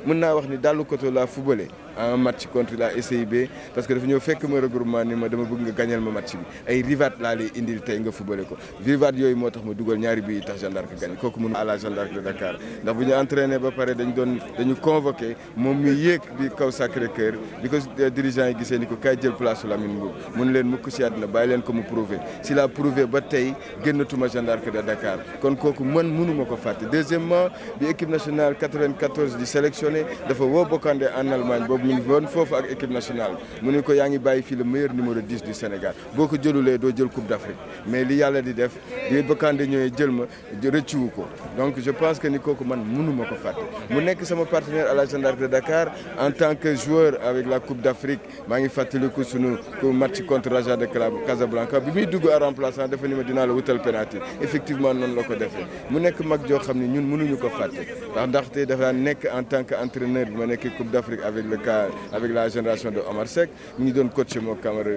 mën naa wax ni Dallu Koto laa footballé en match contre la SIB parce que dafa ñëw fekk ma regroupement ni ma dama bëgg nga gagnal ma match bi ay rivat laa lay indil tey nga footballé ko rivat yooyu moo tax ma dugal ñaari bi tax Jeanne d'Arc gagné kooku mënu à la Jeanne d'Arc de Dakar ndax bu ñu entraîné ba pare dañu convoqué moom mi yéeg bi kaw Sacré-Cœur bi ko dirigeant yi gisee ni ko kay jël place su Lamine Mboup mun leen mukk si àddina bàyyi leen ko mu prouvé si la prouvé ba tey génnatuma Jeanne d'Arc de Dakar kon kooku man mënuma ko fàtte deuxièmement bi équipe nationale 94 di sélectionné dafa woo Bocandé en Allemagne boobu mu ngi woon foofu ak équipe nationale mu ne ko yaa ngi bàyyi fii le meilleur numéro 10 du Sénégal boo ko jëlulee doo jël coupe d'Afrique mais li yàlla di def bi Bocandé ñëwee jël ma rëccuwu ko donc je pense que ni kooku man mënuma ko fàtte mu nekk sama partenaire à la Jeanne d'Arc de Dakar en tant que joueur avec la coupe d'Afrique maa ngi fàttaliku sunu match contre Raja de Casablanca bi muy dugg à remplaçant dafa ni ma dinaa la wutal penalty effectivement noonu la ko defee mu nekk mag joo xam ne ñun mënuñu ko fàtte ndaxte dafa nekk en tant que entraîneur bi ma nekk coupe d'Afrique avec la génération de Omar Seck mi ngi doon coaché moo Camara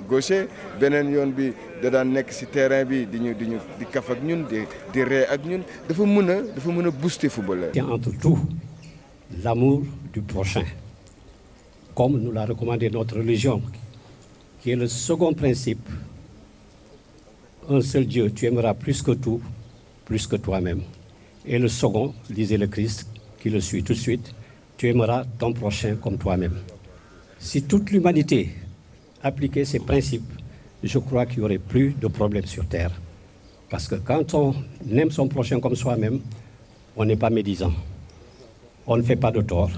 gaucher beneen yoon bi da daan nekk ci terrain bi di kaf ak ñun di ree ak ñun dafa mën a booster footballeur. Entre tout l'amour du prochain comme nous l'a recommandé notre religion qui est le second principe. Un seul Dieu, tu aimeras plus que tout, plus que toi-même. Et le second, disait le Christ, qui le suit tout de suite, tu aimeras ton prochain comme toi-même. Si toute l'humanité appliquait ces principes, je crois qu'il n'y aurait plus de problèmes sur Terre. Parce que quand on aime son prochain comme soi-même, on n'est pas médisant. On ne fait pas de tort.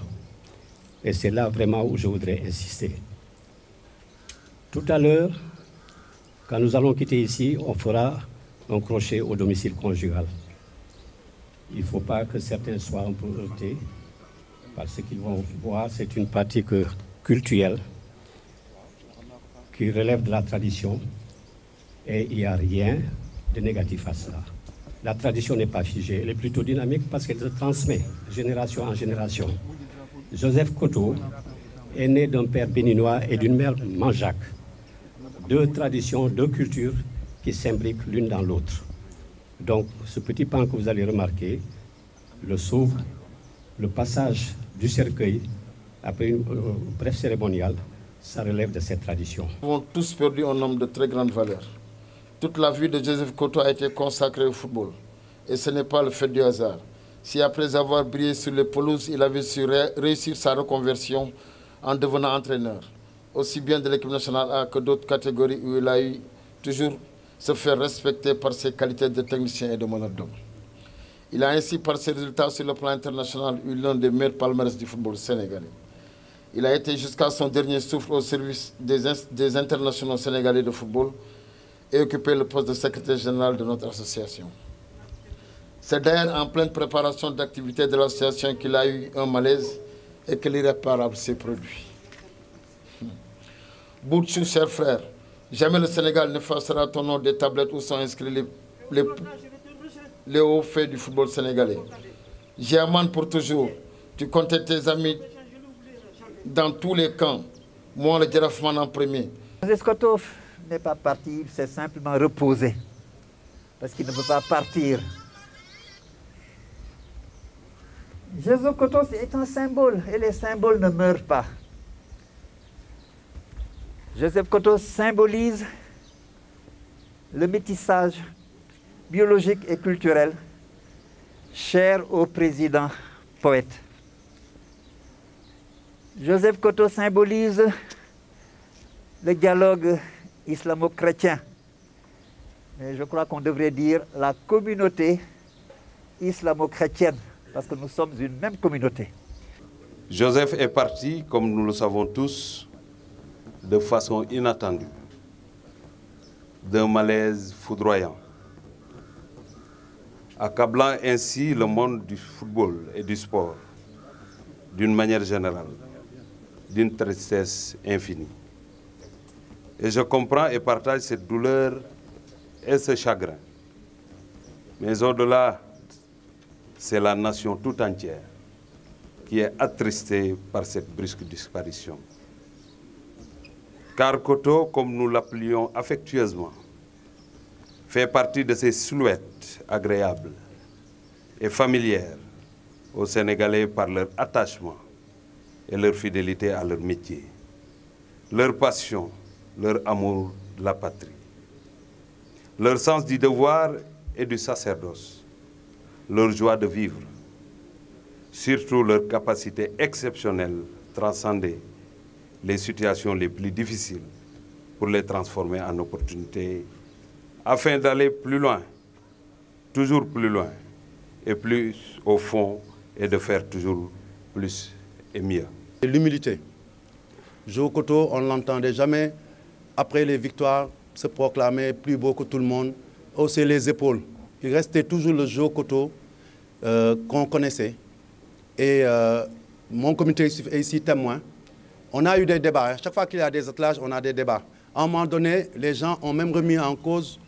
Et c'est là vraiment où je voudrais insister. Tout à l'heure, quand nous allons quitter ici, on fera un crochet au domicile conjugal. Il ne faut pas que certains soient un peu heurtés, parce qu'ils vont voir, c'est une pratique cultuelle qui relève de la tradition et il n'y a rien de négatif à cela. La tradition n'est pas figée, elle est plutôt dynamique parce qu'elle se transmet génération en génération. Joseph Koto est né d'un père béninois et d'une mère manjac. Deux traditions, deux cultures qui s'imbriquent l'une dans l'autre. Donc, ce petit pan que vous allez remarquer, le saut, le passage du cercueil, après une brève cérémoniale, ça relève de cette tradition. Nous avons tous perdu un homme de très grande valeur. Toute la vie de Joseph Koto a été consacrée au football. Et ce n'est pas le fait du hasard. Si après avoir brillé sur les pelouses, il avait su réussir sa reconversion en devenant entraîneur, aussi bien de l'équipe nationale A que d'autres catégories où il a eu toujours se faire respecter par ses qualités de technicien et de meneur d'homme. Il a ainsi, par ses résultats sur le plan international, eu l'un des meilleurs palmarès du football sénégalais. Il a été jusqu'à son dernier souffle au service des internationaux sénégalais de football et occupé le poste de secrétaire général de notre association. C'est d'ailleurs en pleine préparation d'activité de l'association qu'il a eu un malaise et que l'irréparable s'est produit. Boutchou, cher frère, jamais le Sénégal n'effacera ton nom des tablettes où sont inscrits les hauts faits du football sénégalais. Germain pour toujours, tu comptais tes amis dans tous les camps. Moi, le Djerafman en premier. Joseph Koto n'est pas parti, il s'est simplement reposé. Parce qu'il ne peut pas partir. Joseph Koto est un symbole et les symboles ne meurent pas. Joseph Koto symbolise le métissage biologique et culturel cher au président poète. Joseph Koto symbolise le dialogue islamo-chrétien. Mais je crois qu'on devrait dire la communauté islamo-chrétienne, parce que nous sommes une même communauté. Joseph est parti, comme nous le savons tous, de façon inattendue, d'un malaise foudroyant, accablant ainsi le monde du football et du sport, d'une manière générale, d'une tristesse infinie. Et je comprends et partage cette douleur et ce chagrin. Mais au-delà, c'est la nation tout entière qui est attristée par cette brusque disparition. Car Koto, comme nous l'appelions affectueusement, fait partie de ces silhouettes agréables et familières aux Sénégalais par leur attachement et leur fidélité à leur métier, leur passion, leur amour de la patrie, leur sens du devoir et du sacerdoce, leur joie de vivre, surtout leur capacité exceptionnelle de transcender les situations les plus difficiles pour les transformer en opportunités afin d'aller plus loin, toujours plus loin et plus au fond et de faire toujours plus et mieux. L'humilité. Jo Koto, on ne l'entendait jamais, après les victoires, se proclamer plus beau que tout le monde, hausser les épaules. Il restait toujours le Jo Koto qu'on connaissait. Et mon comité est ici témoin. On a eu des débats. Chaque fois qu'il y a des attelages, on a des débats. À un moment donné, les gens ont même remis en cause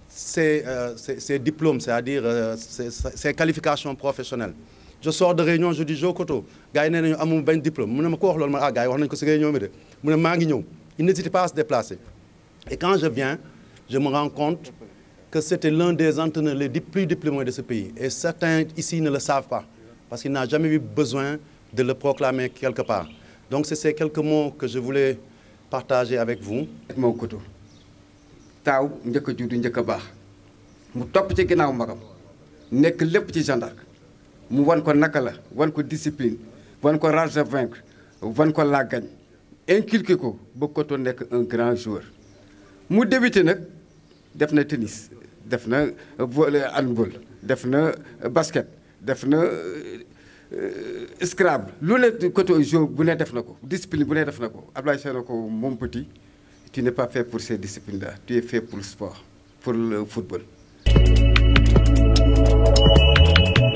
ses diplômes, c'est-à-dire ses qualifications professionnelles. Je sors de réunion, je dis Jo Koto, gars, il n'y a pas de diplôme. Je dis, il n'hésitait pas à se déplacer. Et quand je viens, je me rends compte que c'était l'un des entraîneurs les plus diplômés de ce pays. Et certains ici ne le savent pas, parce qu'il n'a jamais eu besoin de le proclamer quelque part. Donc c'est ces quelques mots que je voulais partager avec vous. Mon Koto, taw ñëk juudu ñëk baax mu top ci ginaaw magam nek lepp ci Jeanne d'Arc mu wan ko naka la wan ko discipline wan ko rage à vaincre wan ko la gagne inculqué ko ba Koto nek un grand joueur mu débuté nak def na tennis def na handball def na basket def na Scrabble lu ne Koto jeu bu ne def na ko discipline bu ne def na ko Ablaye Sène ko mon petit tu n'es pas fait pour ces disciplines-là tu es fait pour le sport pour le football.